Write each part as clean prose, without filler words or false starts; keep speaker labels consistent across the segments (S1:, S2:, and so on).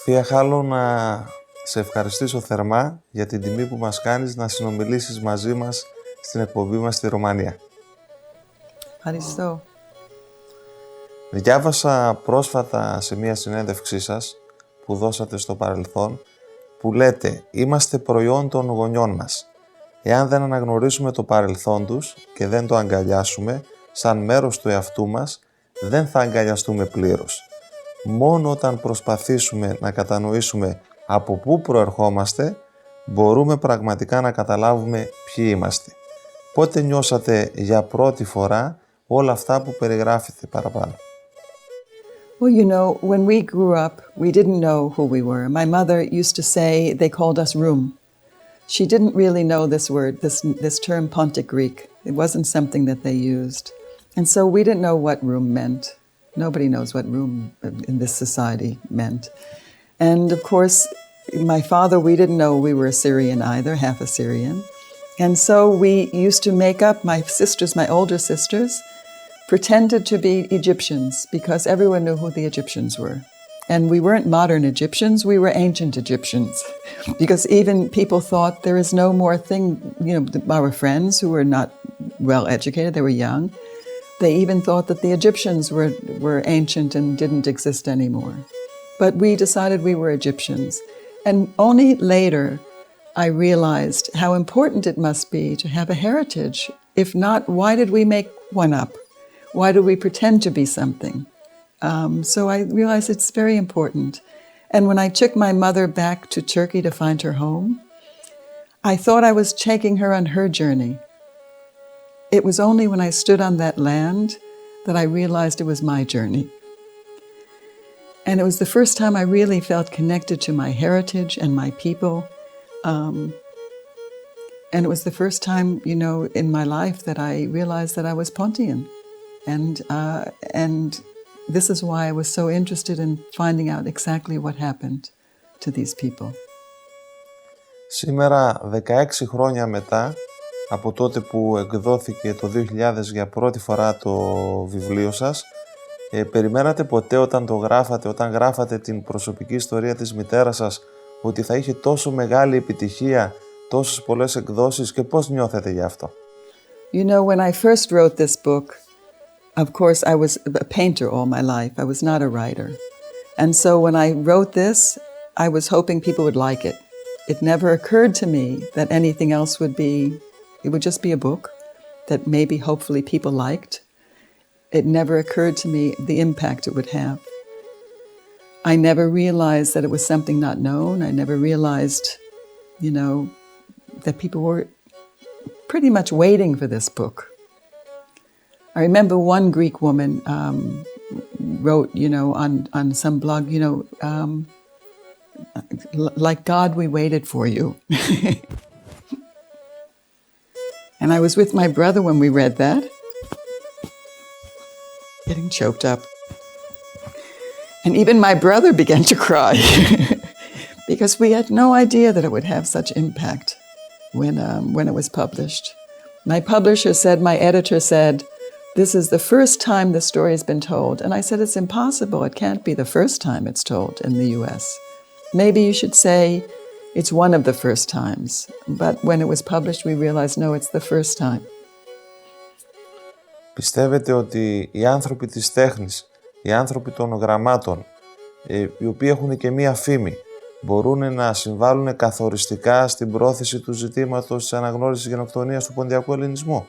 S1: Θεία Χάλο, να σε ευχαριστήσω θερμά για την τιμή που μας κάνεις να συνομιλήσεις μαζί μας στην εκπομπή μας στη Ρουμανία.
S2: Ευχαριστώ.
S1: Διάβασα πρόσφατα σε μία συνέντευξή σας που δώσατε στο παρελθόν που λέτε «Είμαστε προϊόν των γονιών μας. Εάν δεν αναγνωρίσουμε το παρελθόν τους και δεν το αγκαλιάσουμε σαν μέρος του εαυτού μας, δεν θα αγκαλιαστούμε πλήρως. Μόνο όταν προσπαθήσουμε να κατανοήσουμε από πού προερχόμαστε, μπορούμε πραγματικά να καταλάβουμε ποιοι είμαστε». Πότε νιώσατε για πρώτη φορά όλα αυτά που περιγράφετε παραπάνω?
S2: Well, you know, when we grew up, we didn't know who we were. My mother used to say they called us room. She didn't really know this word, this term Pontic Greek. It wasn't something that they used. And so we didn't know what room meant. Nobody knows what room in this society meant. And of course, my father, we didn't know we were Assyrian either, half Assyrian. And so we used to make up, my sisters, my older sisters, pretended to be Egyptians because everyone knew who the Egyptians were. And we weren't modern Egyptians, we were ancient Egyptians. Because even people thought there is no more thing, you know, our friends who were not well educated, they were young, they even thought that the Egyptians were ancient and didn't exist anymore. But we decided we were Egyptians. And only later I realized how important it must be to have a heritage. If not, why did we make one up? Why do we pretend to be something? So I realized it's very important. And when I took my mother back to Turkey to find her home, I thought I was taking her on her journey. It was only when I stood on that land that I realized it was my journey. And it was the first time I really felt connected to my heritage and my people. And it was the first time, you know, in my life that I realized that I was Pontian. And this is why I was so interested in finding out exactly what happened to these people.
S1: Σήμερα, 16 χρόνια μετά, από τότε που εκδόθηκε το 2000 για πρώτη φορά το βιβλίο σας, περιμένατε ποτέ όταν γράφατε την προσωπική ιστορία της μητέρας σας, ότι θα είχε τόσο μεγάλη επιτυχία, τόσες πολλές εκδόσεις, και πώς νιώθετε γι' αυτό?
S2: You know, when I first wrote this book, of course, I was a painter all my life. I was not a writer. And so when I wrote this, I was hoping people would like it. It never occurred to me that anything else it would just be a book that maybe hopefully people liked. It never occurred to me the impact it would have. I never realized that it was something not known. I never realized, you know, that people were pretty much waiting for this book. I remember one Greek woman wrote, you know, on some blog, you know, like God, we waited for you. And I was with my brother when we read that, getting choked up. And even my brother began to cry because we had no idea that it would have such impact when it was published. My publisher said, my editor said, "This is the first time the story has been told." And I said, "It's impossible. It can't be the first time it's told in the US. Maybe you should say it's one of the first times." But when it was published, we realized, no, it's the first time.
S1: Πιστεύετε ότι οι άνθρωποι της τέχνης, οι άνθρωποι των γραμμάτων, οι οποίοι έχουν και μία φήμη, μπορούν να συμβάλλουν καθοριστικά στην πρόθεση του ζητήματος της αναγνώρισης γενοκτονίας του ποντιακού ελληνισμού?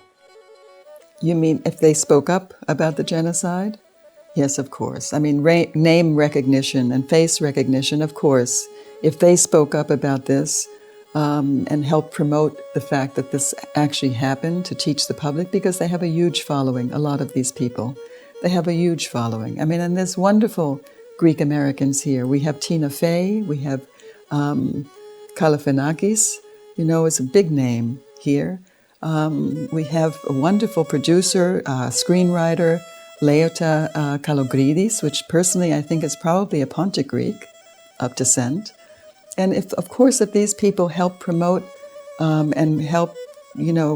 S2: You mean if they spoke up about the genocide? Yes, of course. I mean, name recognition and face recognition, of course. If they spoke up about this and helped promote the fact that this actually happened to teach the public, because they have a huge following, a lot of these people. They have a huge following. I mean, and there's wonderful Greek Americans here. We have Tina Fey, we have Kalifinakis, you know, it's a big name here. We have a wonderful producer, screenwriter, Leota Kalogridis, which personally I think is probably a Pontic Greek of descent. And of course, if these people help promote and help, you know,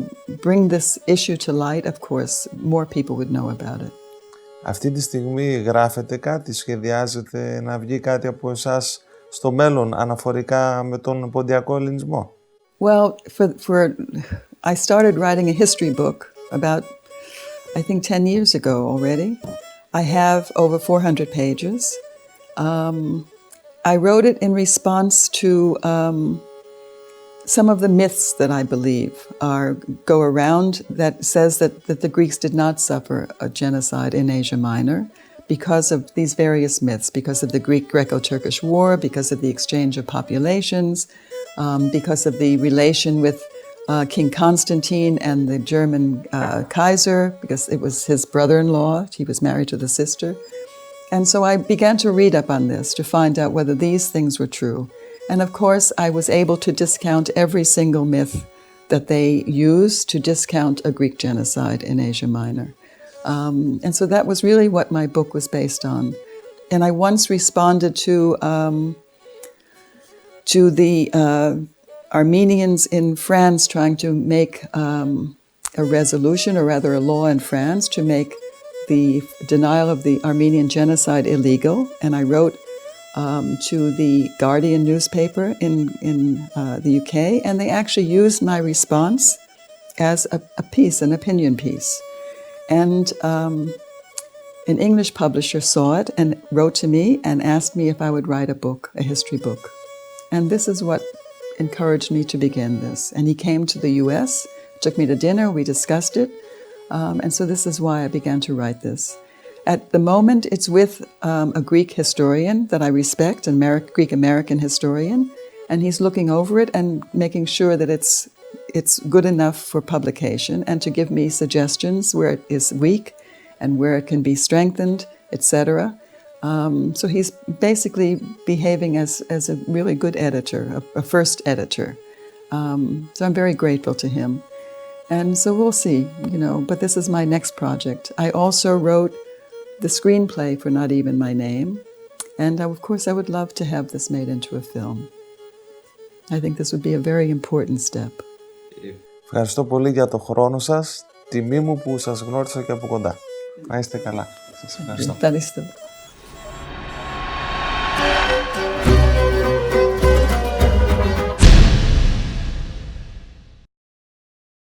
S2: bring this issue to light, of course, more people would know about it.
S1: Αυτή τη στιγμή γράφετε κάτι, σχεδιάζετε να βγει κάτι από εσάς στο μέλλον αναφορικά με τον ποντιακό ελληνισμό?
S2: Well, I started writing a history book about, I think, 10 years ago already. I have over 400 pages. I wrote it in response to some of the myths that I believe go around that says that the Greeks did not suffer a genocide in Asia Minor because of these various myths, because of the Greco-Turkish War, because of the exchange of populations, because of the relation with King Constantine and the German Kaiser, because it was his brother-in-law, he was married to the sister. And so I began to read up on this to find out whether these things were true. And of course, I was able to discount every single myth that they used to discount a Greek genocide in Asia Minor. And so that was really what my book was based on. And I once responded to the Armenians in France trying to make a resolution, or rather a law in France, to make the denial of the Armenian genocide illegal. And I wrote to the Guardian newspaper in the UK, and they actually used my response as a piece, an opinion piece. And an English publisher saw it and wrote to me and asked me if I would write a book, a history book. And this is what encouraged me to begin this. And he came to the US, took me to dinner, we discussed it. And so this is why I began to write this. At the moment, it's with a Greek historian that I respect, an Greek-American historian, and he's looking over it and making sure that it's good enough for publication, and to give me suggestions where it is weak and where it can be strengthened, etc. So he's basically behaving as a really good editor, a first editor. So I'm very grateful to him. And so we'll see, but this is my next project. I also wrote the screenplay for Not Even My Name. And of course, I would love to have this made into a film. I think this would be a very important step.
S1: Ευχαριστώ πολύ για το χρόνο σας. Τιμή μου που σας γνώρισα και από κοντά. Να είστε καλά. Σας ευχαριστώ.
S2: Ευχαριστώ.